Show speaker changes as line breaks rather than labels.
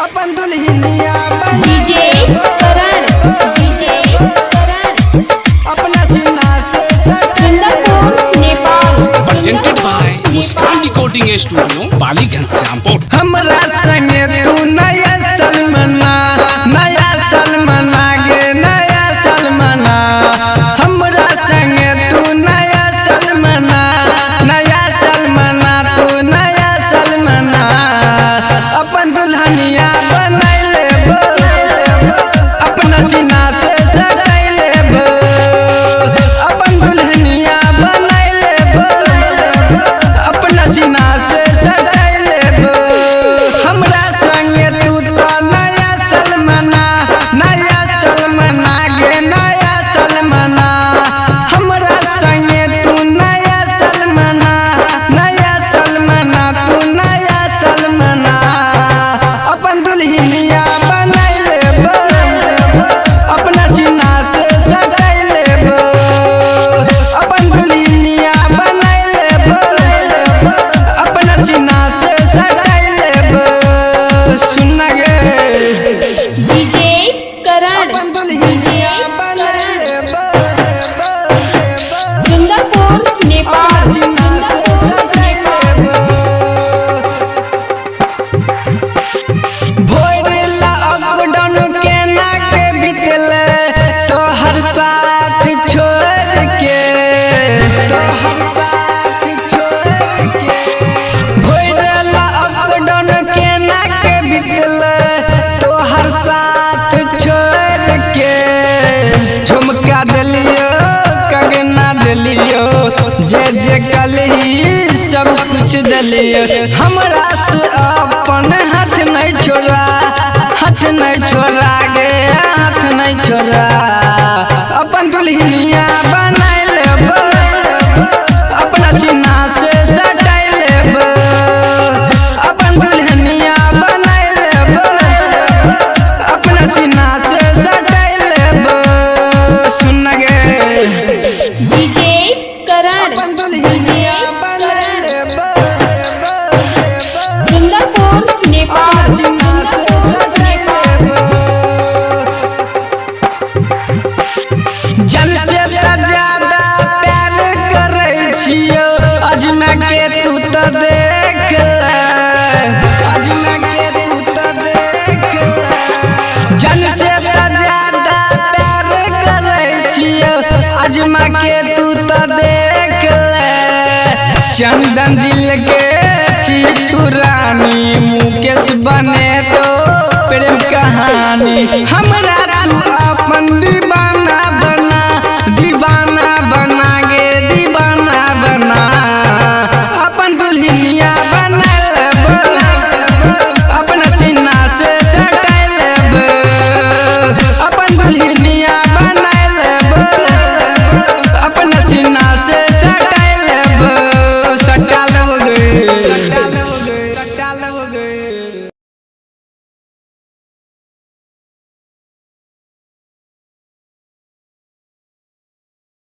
अपन दुल्हनिया
डीजे करण
अपना सीना से
Sundarpur Nepal
presented by Muskan recording studio Paliganj Shyampur.
हमरा संगे तू नया सलमना गे नया सलमना हमरा संगे तू नया सलमना तू नया सलमना अपन दुल्हनिया बनाई लेबो अपना सीना से सजाई लेबो अपन दुल्हनिया बनाई लेबो अपना सीना से सजाई लेबो हमरा संगे तू तो नया सलमना गे नया सलमना हमरा संगे तू नया सलमना तू नया सलमना अपन दुल्हनिया बनाई लेबो अपना सीना से सजाई लेबो अपन दुल्हनिया बनाई लेबो अपना सीना से सजाई लेबो सुन गे
डीजे करण सुंदरपुर नेपाल
भोरला अपडाउन के नाके बितले तो हर साथ छोड़ के भोरला अपडाउन के नाके बितले तो हर साथ छोड़ के झुमका दिलियो कगना दिलियो जे कलही सब कुछ दिलियो हमरा से अपन हाथ नहीं छोड़ा गे हाथ नहीं छोड़ा अपन दुल्हनिया बनाई लेबो अपना सीना से सजाई लेबो अपन दुल्हनिया बनाई लेबो अपना सीना से सजाई लेबो सुन गे
डीजे करण सुंदरपुर नेपाल
जन से ज्यादा प्यार करे छियो अजमा के तू तो देख जन से ज्यादा प्यार करे छियो अजमा के तू तो देख चंदन दिल के छी तू रानी मुकेश बने तो प्रेम कहानी हमरा